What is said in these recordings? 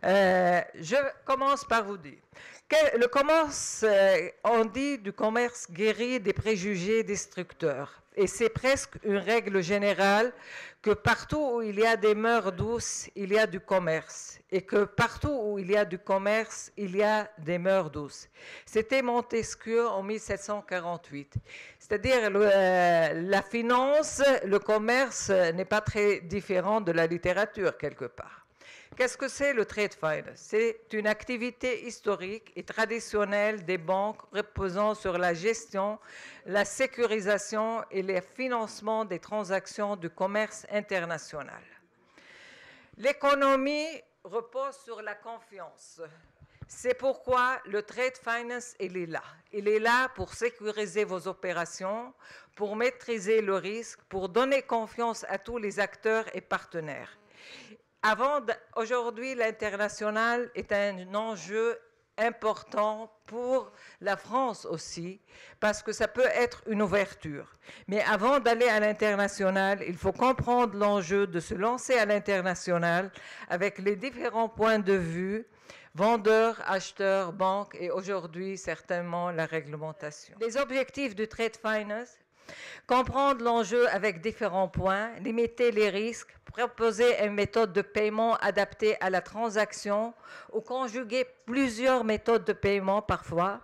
Je commence par vous dire que le commerce, on dit du commerce guérit des préjugés destructeurs. Et c'est presque une règle générale que partout où il y a des mœurs douces, il y a du commerce. Et que partout où il y a du commerce, il y a des mœurs douces. C'était Montesquieu en 1748. C'est-à-dire la finance, le commerce n'est pas très différent de la littérature quelque part. Qu'est-ce que c'est le trade finance? C'est une activité historique et traditionnelle des banques reposant sur la gestion, la sécurisation et le financement des transactions du commerce international. L'économie repose sur la confiance. C'est pourquoi le trade finance, il est là. Il est là pour sécuriser vos opérations, pour maîtriser le risque, pour donner confiance à tous les acteurs et partenaires. Aujourd'hui, l'international est un enjeu important pour la France aussi, parce que ça peut être une ouverture. Mais avant d'aller à l'international, il faut comprendre l'enjeu de se lancer à l'international avec les différents points de vue, vendeurs, acheteurs, banques et aujourd'hui certainement la réglementation. Les objectifs du trade finance: comprendre l'enjeu avec différents points, limiter les risques, proposer une méthode de paiement adaptée à la transaction ou conjuguer plusieurs méthodes de paiement parfois,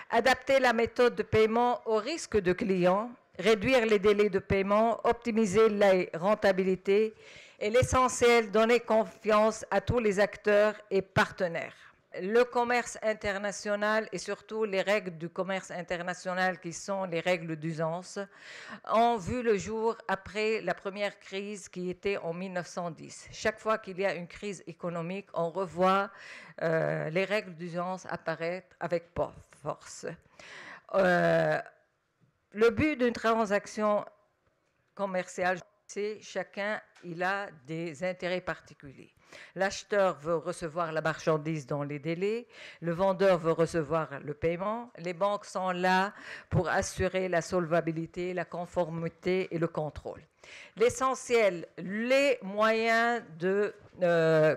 adapter la méthode de paiement au risque de client, réduire les délais de paiement, optimiser la rentabilité et l'essentiel, donner confiance à tous les acteurs et partenaires. Le commerce international et surtout les règles du commerce international qui sont les règles d'usance ont vu le jour après la première crise qui était en 1910. Chaque fois qu'il y a une crise économique, on revoit les règles d'usance apparaître avec force. Le but d'une transaction commerciale, c'est chacun il a des intérêts particuliers. L'acheteur veut recevoir la marchandise dans les délais, le vendeur veut recevoir le paiement, les banques sont là pour assurer la solvabilité, la conformité et le contrôle. L'essentiel, les moyens de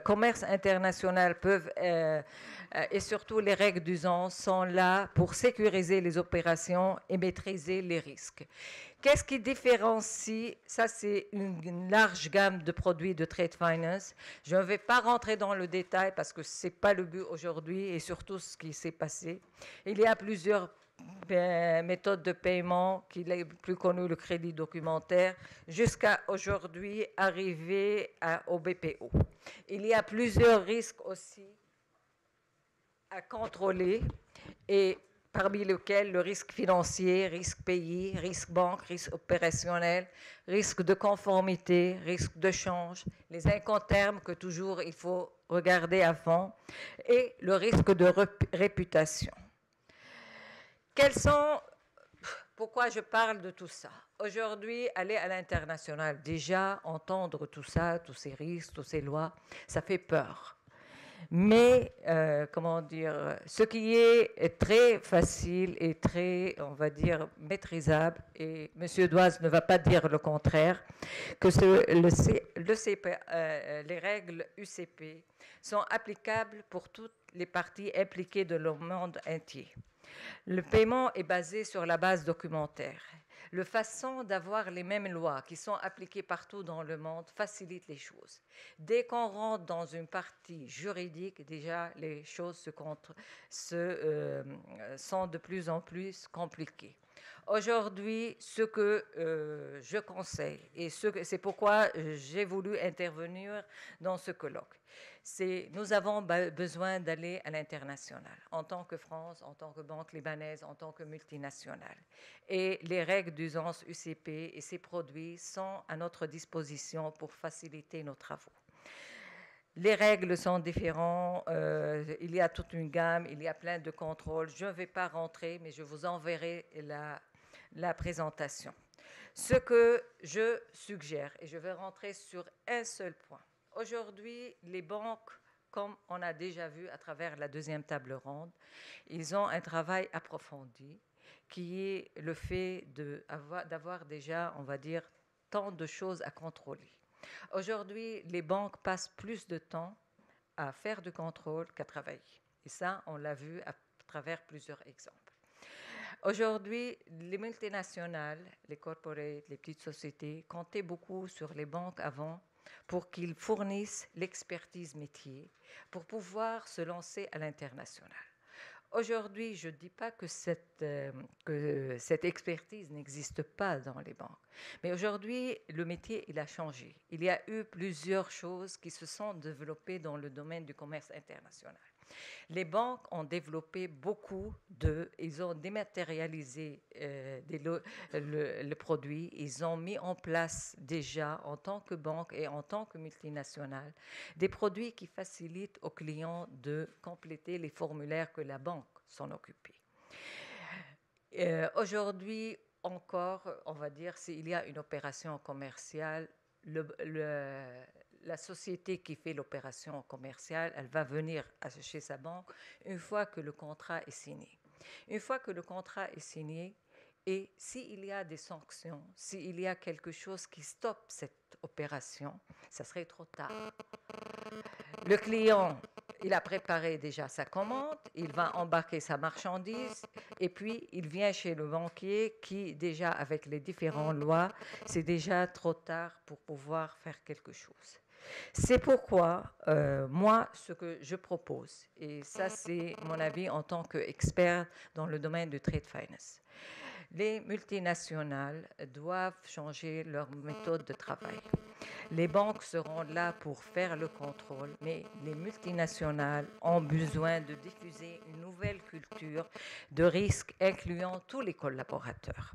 commerce international peuvent et surtout les règles d'usance sont là pour sécuriser les opérations et maîtriser les risques. Qu'est-ce qui différencie? Ça, c'est une large gamme de produits de trade finance. Je ne vais pas rentrer dans le détail parce que ce n'est pas le but aujourd'hui et surtout ce qui s'est passé. Il y a plusieurs méthodes de paiement, qui est plus connu, le crédit documentaire, jusqu'à aujourd'hui arriver au BPO. Il y a plusieurs risques aussi à contrôler et parmi lesquels le risque financier, risque pays, risque banque, risque opérationnel, risque de conformité, risque de change, les incoterms que toujours il faut regarder à fond, et le risque de réputation. Pourquoi je parle de tout ça? Aujourd'hui, aller à l'international, déjà entendre tout ça, tous ces risques, toutes ces lois, ça fait peur. Mais, comment dire, ce qui est très facile et très, on va dire, maîtrisable, et M. Doise ne va pas dire le contraire, que les règles UCP sont applicables pour toutes les parties impliquées dans le monde entier. Le paiement est basé sur la base documentaire. La façon d'avoir les mêmes lois qui sont appliquées partout dans le monde facilite les choses. Dès qu'on rentre dans une partie juridique, déjà les choses sont de plus en plus compliquées. Aujourd'hui, ce que je conseille, et c'est pourquoi j'ai voulu intervenir dans ce colloque, c'est nous avons besoin d'aller à l'international, en tant que France, en tant que banque libanaise, en tant que multinationale. Et les règles d'usance UCP et ces produits sont à notre disposition pour faciliter nos travaux. Les règles sont différentes, il y a toute une gamme, il y a plein de contrôles. Je ne vais pas rentrer, mais je vous enverrai la présentation. Ce que je suggère, et je vais rentrer sur un seul point. Aujourd'hui, les banques, comme on a déjà vu à travers la deuxième table ronde, ils ont un travail approfondi qui est le fait d'avoir déjà, on va dire, tant de choses à contrôler. Aujourd'hui, les banques passent plus de temps à faire du contrôle qu'à travailler. Et ça, on l'a vu à travers plusieurs exemples. Aujourd'hui, les multinationales, les corporates, les petites sociétés comptaient beaucoup sur les banques avant pour qu'ils fournissent l'expertise métier pour pouvoir se lancer à l'international. Aujourd'hui, je ne dis pas que cette expertise n'existe pas dans les banques, mais aujourd'hui, le métier, il a changé. Il y a eu plusieurs choses qui se sont développées dans le domaine du commerce international. Les banques ont développé ils ont dématérialisé le produit, ils ont mis en place déjà en tant que banque et en tant que multinationale des produits qui facilitent aux clients de compléter les formulaires que la banque s'en occupait. Aujourd'hui encore, on va dire, s'il y a une opération commerciale, la société qui fait l'opération commerciale, elle va venir chez sa banque une fois que le contrat est signé. Une fois que le contrat est signé, et s'il y a des sanctions, s'il y a quelque chose qui stoppe cette opération, ça serait trop tard. Le client, il a préparé déjà sa commande, il va embarquer sa marchandise et puis il vient chez le banquier qui, déjà avec les différentes lois, c'est déjà trop tard pour pouvoir faire quelque chose. C'est pourquoi, moi, ce que je propose, et ça c'est mon avis en tant qu'expert dans le domaine du trade finance, les multinationales doivent changer leur méthode de travail. Les banques seront là pour faire le contrôle, mais les multinationales ont besoin de diffuser une nouvelle culture de risque incluant tous les collaborateurs.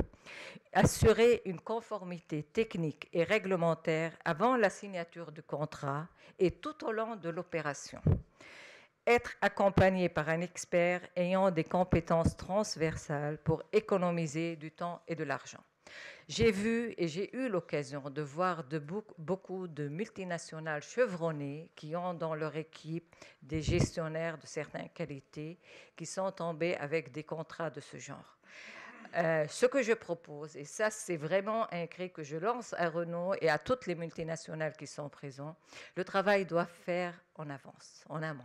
Assurer une conformité technique et réglementaire avant la signature du contrat et tout au long de l'opération. Être accompagné par un expert ayant des compétences transversales pour économiser du temps et de l'argent. J'ai vu et j'ai eu l'occasion de voir beaucoup de multinationales chevronnées qui ont dans leur équipe des gestionnaires de certaines qualités qui sont tombés avec des contrats de ce genre. Ce que je propose, et ça c'est vraiment un cri que je lance à Renault et à toutes les multinationales qui sont présentes, le travail doit faire en avance, en amont.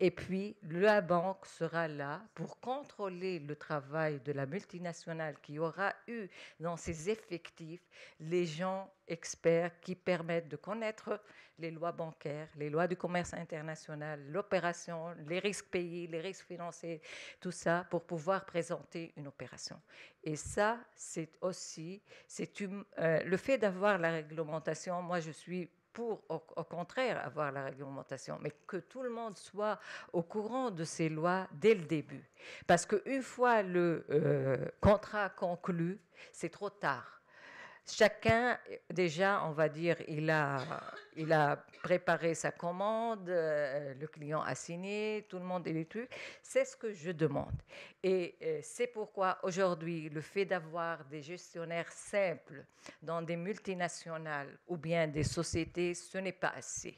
Et puis, la banque sera là pour contrôler le travail de la multinationale qui aura eu dans ses effectifs les gens experts qui permettent de connaître les lois bancaires, les lois du commerce international, l'opération, les risques payés, les risques financiers, tout ça pour pouvoir présenter une opération. Et ça, c'est aussi, le fait d'avoir la réglementation, moi je suis pour, au contraire, avoir la réglementation, mais que tout le monde soit au courant de ces lois dès le début. Parce qu'une fois le contrat conclu, c'est trop tard. Chacun, déjà, on va dire, il a préparé sa commande, le client a signé, tout le monde est les trucs. C'est ce que je demande. Et c'est pourquoi aujourd'hui, le fait d'avoir des gestionnaires simples dans des multinationales ou bien des sociétés, ce n'est pas assez.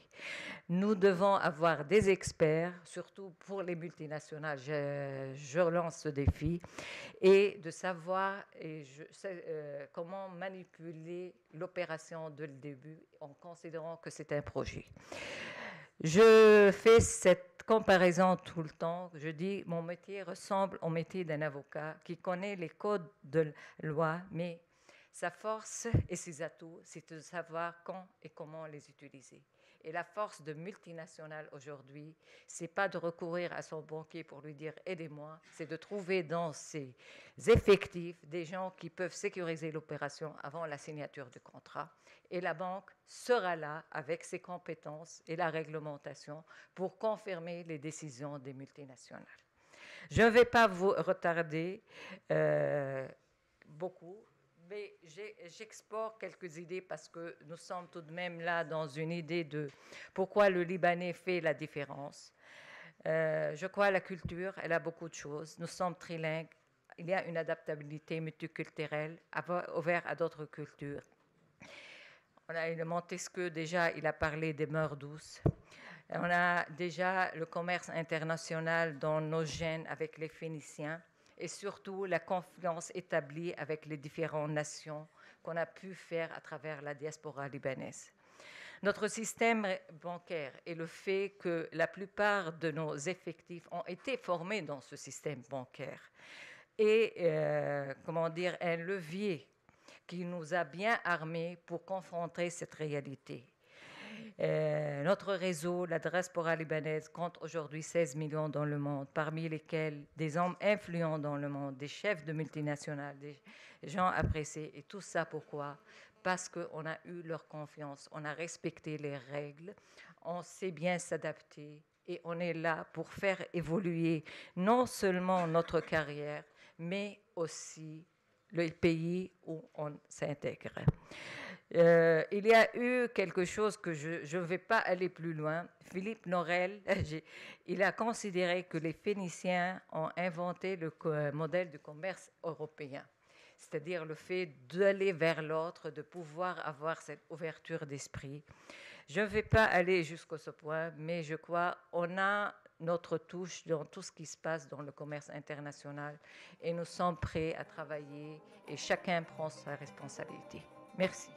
Nous devons avoir des experts, surtout pour les multinationales, je lance ce défi, et de savoir comment manipuler l'opération dès le début en considérant que c'est un projet. Je fais cette comparaison tout le temps. Je dis mon métier ressemble au métier d'un avocat qui connaît les codes de loi, mais sa force et ses atouts, c'est de savoir quand et comment les utiliser. Et la force de multinationales aujourd'hui, c'est pas de recourir à son banquier pour lui dire « aidez-moi », c'est de trouver dans ses effectifs des gens qui peuvent sécuriser l'opération avant la signature du contrat. Et la banque sera là avec ses compétences et la réglementation pour confirmer les décisions des multinationales. Je ne vais pas vous retarder beaucoup. Mais j'exporte quelques idées parce que nous sommes tout de même là dans une idée de pourquoi le Libanais fait la différence. Je crois à la culture, elle a beaucoup de choses. Nous sommes trilingues. Il y a une adaptabilité multiculturelle ouverte à d'autres cultures. On a le Montesquieu, déjà, il a parlé des mœurs douces. On a déjà le commerce international dans nos gènes avec les Phéniciens. Et surtout la confiance établie avec les différentes nations qu'on a pu faire à travers la diaspora libanaise. Notre système bancaire et le fait que la plupart de nos effectifs ont été formés dans ce système bancaire est, comment dire, un levier qui nous a bien armés pour confronter cette réalité. Notre réseau, la diaspora libanaise, compte aujourd'hui 16 millions dans le monde, parmi lesquels des hommes influents dans le monde, des chefs de multinationales, des gens appréciés. Et tout ça pourquoi? Parce qu'on a eu leur confiance, on a respecté les règles, on sait bien s'adapter et on est là pour faire évoluer non seulement notre carrière, mais aussi le pays où on s'intègre. Il y a eu quelque chose que je ne vais pas aller plus loin. Philippe Norel, il a considéré que les Phéniciens ont inventé le modèle du commerce européen, c'est-à-dire le fait d'aller vers l'autre, de pouvoir avoir cette ouverture d'esprit. Je ne vais pas aller jusqu'à ce point, mais je crois qu'on a notre touche dans tout ce qui se passe dans le commerce international et nous sommes prêts à travailler et chacun prend sa responsabilité. Merci.